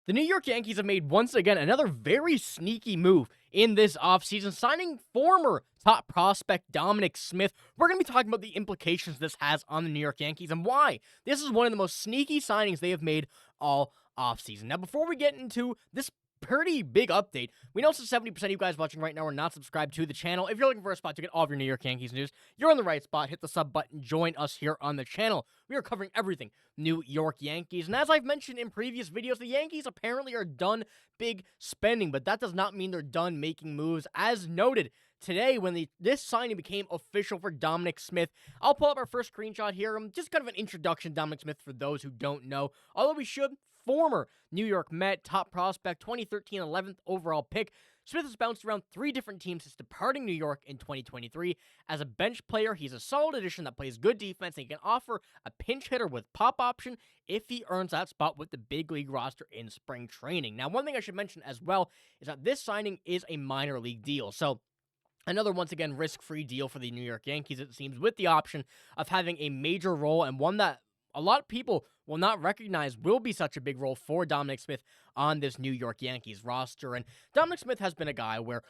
The New York Yankees have made once again another very sneaky move in this offseason, signing former top prospect Dominic Smith. We're going to be talking about the implications this has on the New York Yankees and why this is one of the most sneaky signings they have made all offseason. Now, before we get into this pretty big update, we know so 70% of you guys watching right now are not subscribed to the channel. If you're looking for a spot to get all of your New York Yankees news, you're in the right spot. Hit the sub button. Join us here on the channel. We are covering everything New York Yankees. And as I've mentioned in previous videos, the Yankees apparently are done big spending, but that does not mean they're done making moves. As noted today, when this signing became official for Dominic Smith, I'll pull up our first screenshot here. Just kind of an introduction to Dominic Smith for those who don't know. Although we should, former New York Met, top prospect, 2013 11th overall pick. Smith has bounced around 3 different teams since departing New York in 2023. As a bench player, he's a solid addition that plays good defense, and he can offer a pinch hitter with pop option if he earns that spot with the big league roster in spring training. Now, one thing I should mention as well is that this signing is a minor league deal. So another, once again, risk-free deal for the New York Yankees, it seems, with the option of having a major role and one that a lot of people will not recognize will be such a big role for Dominic Smith on this New York Yankees roster. And Dominic Smith has been a guy where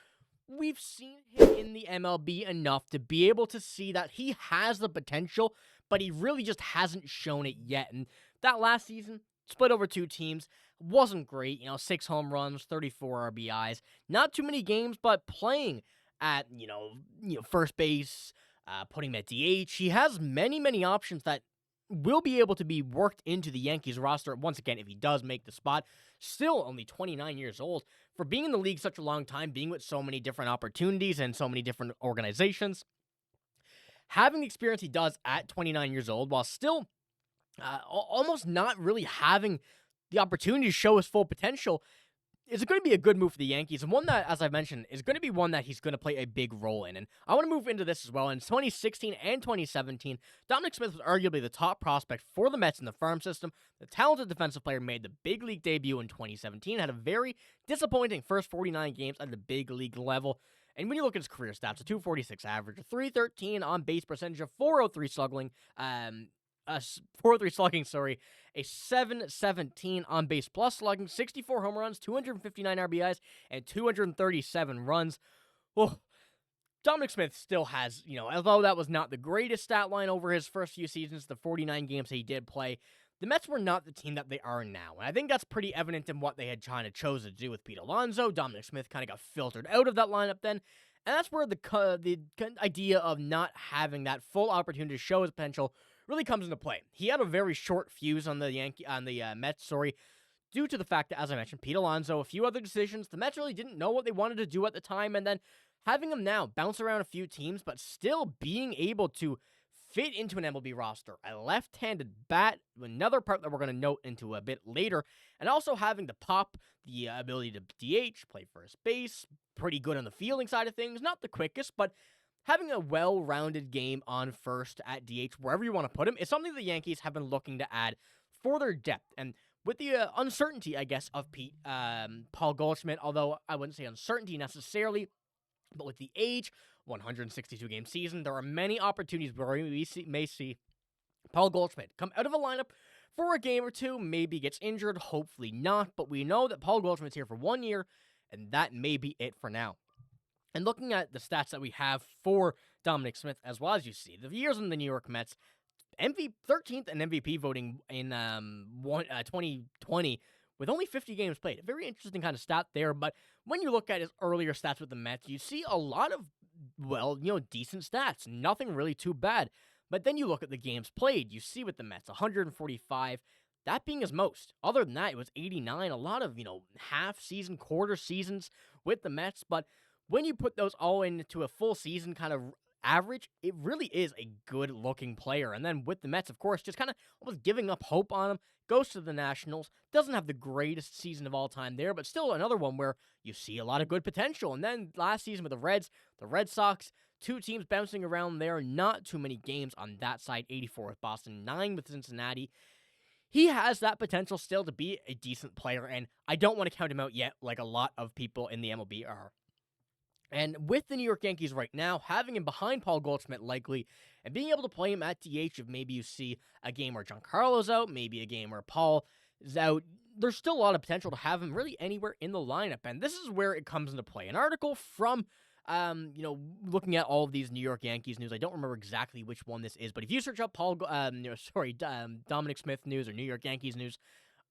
we've seen him in the MLB enough to be able to see that he has the potential, but he really just hasn't shown it yet. And that last season, split over 2 teams, wasn't great. 6 home runs, 34 RBIs, not too many games, but playing at, first base, putting him at DH. He has many options that will be able to be worked into the Yankees roster once again if he does make the spot. Still only 29 years old. For being in the league such a long time, being with so many different opportunities and so many different organizations, having the experience he does at 29 years old while still almost not really having the opportunity to show his full potential is going to be a good move for the Yankees, and one that, as I mentioned, is going to be one that he's going to play a big role in. And I want to move into this as well. In 2016 and 2017, Dominic Smith was arguably the top prospect for the Mets in the farm system. The talented defensive player made the big league debut in 2017, had a very disappointing first 49 games at the big league level. And when you look at his career stats, a 246 average, a 313 on base percentage, a 403 slugging, a 403 slugging, a 717 on base plus slugging, 64 home runs, 259 RBIs, and 237 runs. Well, Dominic Smith still has, although that was not the greatest stat line over his first few seasons, the 49 games he did play, the Mets were not the team that they are now. And I think that's pretty evident in what they had kind of chose to do with Pete Alonso. Dominic Smith kind of got filtered out of that lineup then. And that's where the idea of not having that full opportunity to show his potential really comes into play. He had a very short fuse on the Mets, due to the fact that, as I mentioned, Pete Alonso, a few other decisions, the Mets really didn't know what they wanted to do at the time, and then having him now bounce around a few teams, but still being able to fit into an MLB roster, a left-handed bat, another part that we're going to note into a bit later, and also having the pop, the ability to DH, play first base, pretty good on the fielding side of things, not the quickest, but having a well-rounded game on first at DH, wherever you want to put him, is something the Yankees have been looking to add for their depth. And with the uncertainty, I guess, of Paul Goldschmidt, although I wouldn't say uncertainty necessarily, but with the age, 162-game season, there are many opportunities where we may see Paul Goldschmidt come out of a lineup for a game or two, maybe gets injured, hopefully not, but we know that Paul Goldschmidt's here for 1 year, and that may be it for now. And looking at the stats that we have for Dominic Smith, as well as you see, the years in the New York Mets, 13th in MVP voting in 2020 with only 50 games played. A very interesting kind of stat there, but when you look at his earlier stats with the Mets, you see a lot of, decent stats. Nothing really too bad. But then you look at the games played, you see with the Mets, 145, that being his most. Other than that, it was 89, a lot of, half-season, quarter seasons with the Mets, but when you put those all into a full season kind of average, it really is a good-looking player. And then with the Mets, of course, just kind of almost giving up hope on him, goes to the Nationals, doesn't have the greatest season of all time there, but still another one where you see a lot of good potential. And then last season with the Reds, the Red Sox, 2 teams bouncing around there, not too many games on that side, 84 with Boston, 9 with Cincinnati. He has that potential still to be a decent player, and I don't want to count him out yet like a lot of people in the MLB are. And with the New York Yankees right now, having him behind Paul Goldschmidt likely, and being able to play him at DH if maybe you see a game where Giancarlo's out, maybe a game where Paul is out, there's still a lot of potential to have him really anywhere in the lineup, and this is where it comes into play. An article from, looking at all of these New York Yankees news. I don't remember exactly which one this is, but if you search up Dominic Smith news or New York Yankees news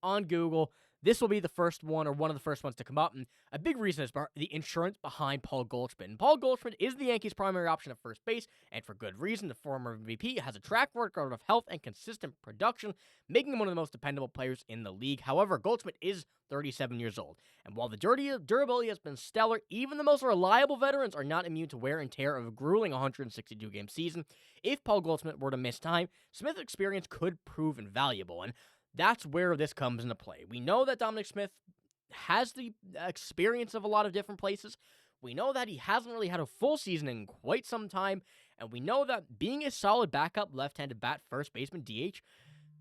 on Google, this will be the first one or one of the first ones to come up. And a big reason is the insurance behind Paul Goldschmidt. And Paul Goldschmidt is the Yankees' primary option at first base, and for good reason. The former MVP has a track record of health and consistent production, making him one of the most dependable players in the league. However, Goldschmidt is 37 years old, and while the durability has been stellar, even the most reliable veterans are not immune to wear and tear of a grueling 162-game season. If Paul Goldschmidt were to miss time, Smith's experience could prove invaluable, and that's where this comes into play. We know that Dominic Smith has the experience of a lot of different places. We know that he hasn't really had a full season in quite some time, and we know that being a solid backup left-handed bat first baseman DH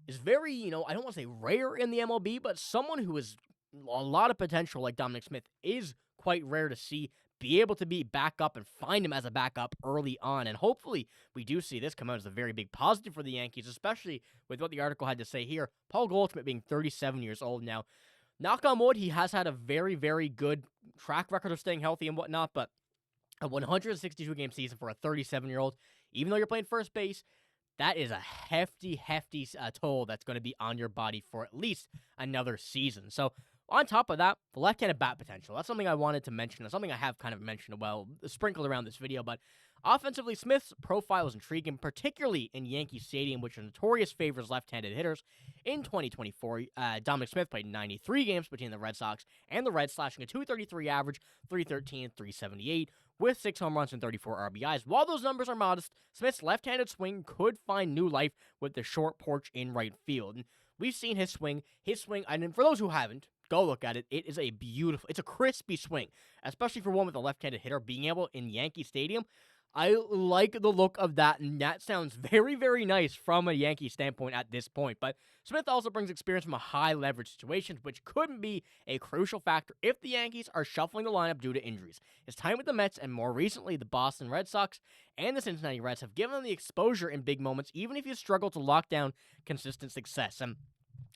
is very, I don't want to say rare in the MLB, but someone who has a lot of potential like Dominic Smith is quite rare to see be able to be backup and find him as a backup early on. And hopefully we do see this come out as a very big positive for the Yankees, especially with what the article had to say here. Paul Goldschmidt being 37 years old now. Knock on wood, he has had a very, very good track record of staying healthy and whatnot, but a 162-game season for a 37-year-old, even though you're playing first base, that is a hefty toll that's going to be on your body for at least another season. So on top of that, the left-handed bat potential. That's something I wanted to mention. It's something I have kind of mentioned, sprinkled around this video. But offensively, Smith's profile is intriguing, particularly in Yankee Stadium, which are notorious favors left-handed hitters. In 2024, Dominic Smith played 93 games between the Red Sox and the Reds, slashing a .233 average, .313, .378, with 6 home runs and 34 RBIs. While those numbers are modest, Smith's left-handed swing could find new life with the short porch in right field. And we've seen his swing, and for those who haven't, go look at it. It is it's a crispy swing, especially for one with a left-handed hitter being able in Yankee Stadium. I like the look of that, and that sounds very, very nice from a Yankee standpoint at this point. But Smith also brings experience from a high-leverage situation, which could be a crucial factor if the Yankees are shuffling the lineup due to injuries. His time with the Mets, and more recently the Boston Red Sox and the Cincinnati Reds, have given him the exposure in big moments, even if you struggle to lock down consistent success. And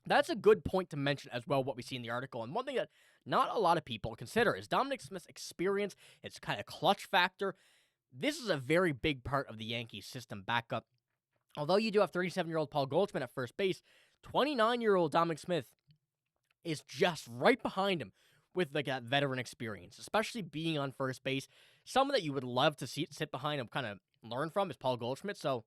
that's a good point to mention as well, what we see in the article. And one thing that not a lot of people consider is Dominic Smith's experience, its kind of clutch factor. This is a very big part of the Yankees system backup. Although you do have 37-year-old Paul Goldschmidt at first base, 29-year-old Dominic Smith is just right behind him with that veteran experience, especially being on first base. Someone that you would love to see sit behind him, kind of learn from, is Paul Goldschmidt. So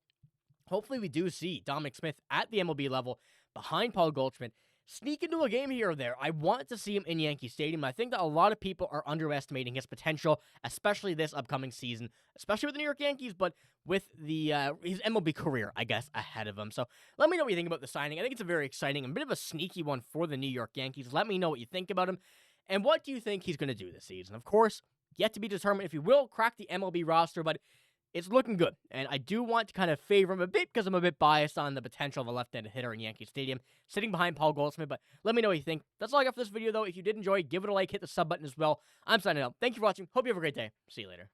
hopefully we do see Dominic Smith at the MLB level behind Paul Goldschmidt sneak into a game here or there. I want to see him in Yankee Stadium. I think that a lot of people are underestimating his potential, especially this upcoming season, especially with the New York Yankees, but with his MLB career, I guess, ahead of him. So let me know what you think about the signing. I think it's a very exciting and a bit of a sneaky one for the New York Yankees. Let me know what you think about him, and what do you think he's going to do this season? Of course, yet to be determined if he will crack the MLB roster, but it's looking good, and I do want to kind of favor him a bit because I'm a bit biased on the potential of a left-handed hitter in Yankee Stadium, sitting behind Paul Goldschmidt, but let me know what you think. That's all I got for this video, though. If you did enjoy, give it a like, hit the sub button as well. I'm signing out. Thank you for watching. Hope you have a great day. See you later.